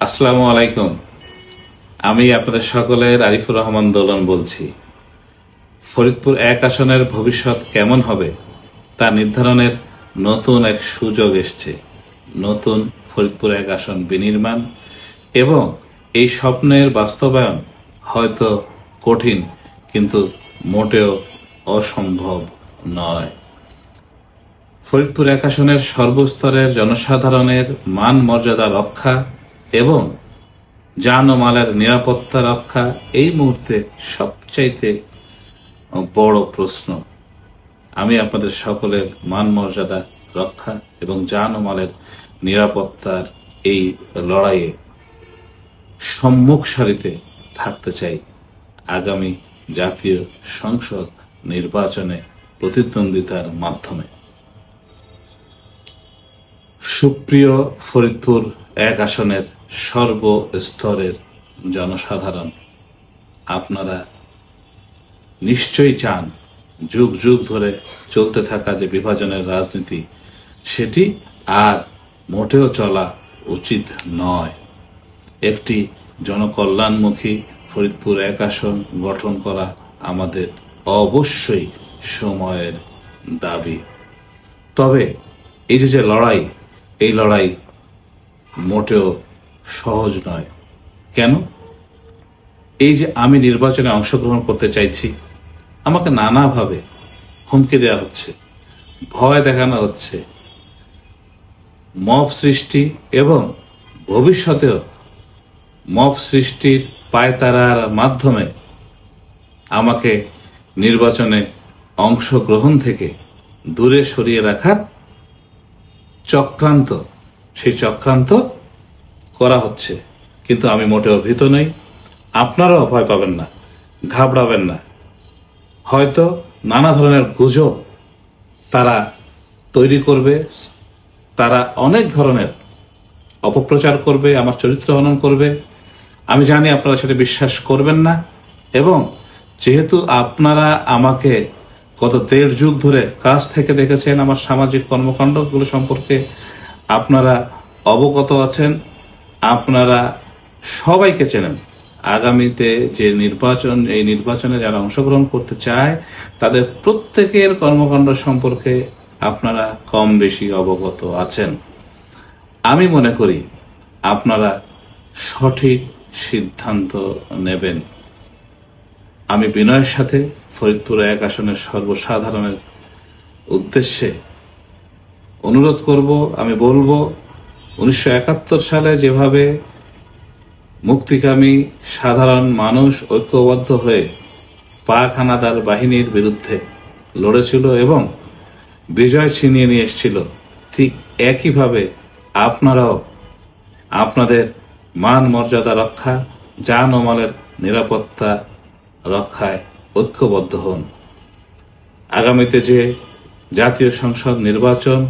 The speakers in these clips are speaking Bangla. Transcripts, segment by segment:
আসসালামু আলাইকুম। আমি আপনাদের সকলের আরিফুর রহমান দোলন বলছি। ফরিদপুর এক আসনের ভবিষ্যৎ কেমন হবে তা নির্ধারণের নতুন এক সুযোগ এসছে। নতুন ফরিদপুর এক আসন বিনির্মাণ এবং এই স্বপ্নের বাস্তবায়ন হয়তো কঠিন, কিন্তু মোটেও অসম্ভব নয়। ফরিদপুর এক আসনের সর্বস্তরের জনসাধারণের মান মর্যাদা রক্ষা এবং জান ও মালের নিরাপত্তা রক্ষা এই মুহূর্তে সবচাইতে বড় প্রশ্ন। আমি আপনাদের সকলের মান মর্যাদা রক্ষা এবং জান ও মালের নিরাপত্তার এই লড়াইয়ে সম্মুখ সারিতে থাকতে চাই। আগামী জাতীয় সংসদ নির্বাচনে প্রতিদ্বন্দ্বিতার মাধ্যমে। সুপ্রিয় ফরিদপুর এক আসনের সর্বস্তরের জনসাধারণ, আপনারা নিশ্চয়ই চান যুগ যুগ ধরে চলতে থাকা যে বিভাজনের রাজনীতি, সেটি আর মোটেও চলা উচিত নয়। একটি জনকল্যাণমুখী ফরিদপুর এক আসন গঠন করা আমাদের অবশ্যই সময়ের দাবি। তবে এই যে লড়াই, এই লড়াই মোটেও সহজ নয়। কেন? এই যে আমি নির্বাচনে অংশগ্রহণ করতে চাইছি, আমাকে নানাভাবে হুমকি দেওয়া হচ্ছে, ভয় দেখানো হচ্ছে, মব সৃষ্টি এবং ভবিষ্যতেও মব সৃষ্টির পায়তারার মাধ্যমে আমাকে নির্বাচনে অংশগ্রহণ থেকে দূরে সরিয়ে রাখার চক্রান্ত, সেই চক্রান্ত করা হচ্ছে। কিন্তু আমি মোটেও ভীত নই। আপনারাও ভয় পাবেন না, ঘাবড়াবেন না। হয়তো নানা ধরনের গুজব তারা তৈরি করবে, তারা অনেক ধরনের অপপ্রচার করবে, আমার চরিত্র হনন করবে। আমি জানি আপনারা সেটা বিশ্বাস করবেন না, এবং যেহেতু আপনারা আমাকে গত 1.5 যুগ ধরে কাছ থেকে দেখেছেন, আমার সামাজিক কর্মকাণ্ডগুলো সম্পর্কে আপনারা অবগত আছেন, আপনারা সবাইকে চেনেন। আগামীতে যে নির্বাচন, এই নির্বাচনে যারা অংশগ্রহণ করতে চায় তাদের প্রত্যেকের কর্মকাণ্ড সম্পর্কে আপনারা কম বেশি অবগত আছেন। আমি মনে করি আপনারা সঠিক সিদ্ধান্ত নেবেন। আমি বিনয়ের সাথে ফরিদপুর এক আসনের সর্বসাধারণের উদ্দেশ্যে অনুরোধ করব, আমি বলবো, 1971 সালে যেভাবে মুক্তিকামী সাধারণ মানুষ ঐক্যবদ্ধ হয়ে পাক হানাদার বাহিনীর বিরুদ্ধে লড়েছিল এবং বিজয় ছিনিয়ে নিয়ে এসেছিল, ঠিক একইভাবে আপনারাও আপনাদের মান মর্যাদা রক্ষা, জান ও মালের নিরাপত্তা রক্ষায় ঐক্যবদ্ধ হন। আগামীতে যে জাতীয় সংসদ নির্বাচন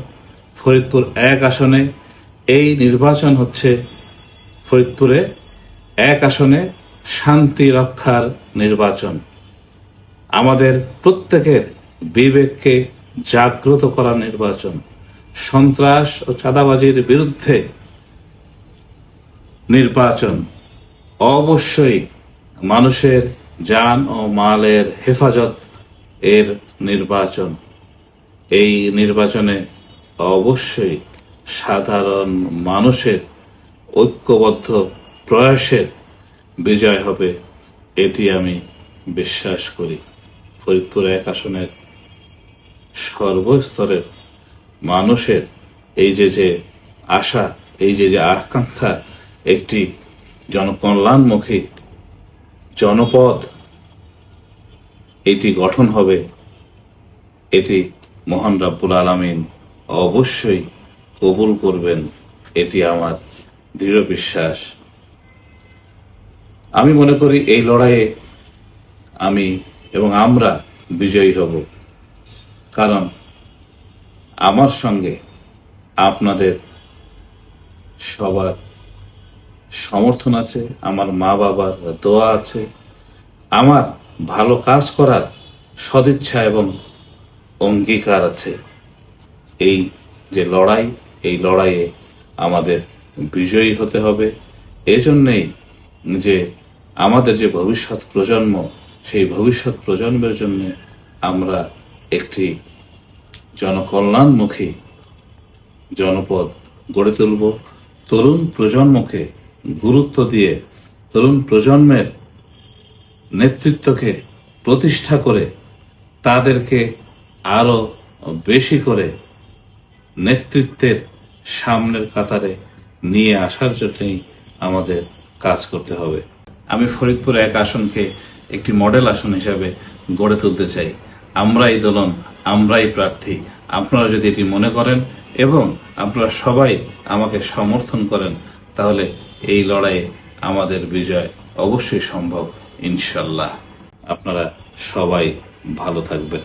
ফরিদপুর এক আসনে, এই নির্বাচন হচ্ছে ফরিদপুরে এক আসনে শান্তি রক্ষার নির্বাচন। আমাদের প্রত্যেকের বিবেককে জাগ্রত করার নির্বাচন। সন্ত্রাস ও চাঁদাবাজির বিরুদ্ধে নির্বাচন। অবশ্যই মানুষের জান ও মালের হেফাজত এর নির্বাচন। এই নির্বাচনে অবশ্যই সাধারণ মানুষের ঐক্যবদ্ধ প্রয়াসের বিজয় হবে, এটি আমি বিশ্বাস করি। ফরিদপুর এক আসনের সর্বস্তরের মানুষের এই যে আশা, এই যে আকাঙ্ক্ষা, একটি জনকল্যাণমুখী জনপদ এটি গঠন হবে, এটি মহান রাব্বুল আলামিন অবশ্যই কবুল করবেন, এটি আমার দৃঢ় বিশ্বাস। আমি মনে করি এই লড়াইয়ে আমি এবং আমরা বিজয়ী হব, কারণ আমার সঙ্গে আপনাদের সবার সমর্থন আছে, আমার মা বাবার দোয়া আছে, আমার ভালো কাজ করার সদিচ্ছা এবং অঙ্গীকার আছে। এই যে লড়াই, এই লড়াইয়ে আমাদের বিজয়ী হতে হবে এই জন্যেই যে আমাদের যে ভবিষ্যৎ প্রজন্ম, সেই ভবিষ্যৎ প্রজন্মের জন্য আমরা একটি জনকল্যাণমুখী জনপদ গড়ে তুলব। তরুণ প্রজন্মকে গুরুত্ব দিয়ে তরুণ প্রজন্মের নেতৃত্বকে প্রতিষ্ঠা করে তাদেরকে আরো বেশি করে নেতৃত্বের সামনের কাতারে নিয়ে আসার জন্যই আমাদের কাজ করতে হবে। আমি ফরিদপুর 1 আসনকে একটি মডেল আসন হিসাবে গড়ে তুলতে চাই। আমরাই দলন, আমরাই প্রার্থী। আপনারা যদি এটি মনে করেন এবং আপনারা সবাই আমাকে সমর্থন করেন, তাহলে এই লড়াইয়ে আমাদের বিজয় অবশ্যই সম্ভব, ইনশাল্লাহ। আপনারা সবাই ভালো থাকবেন।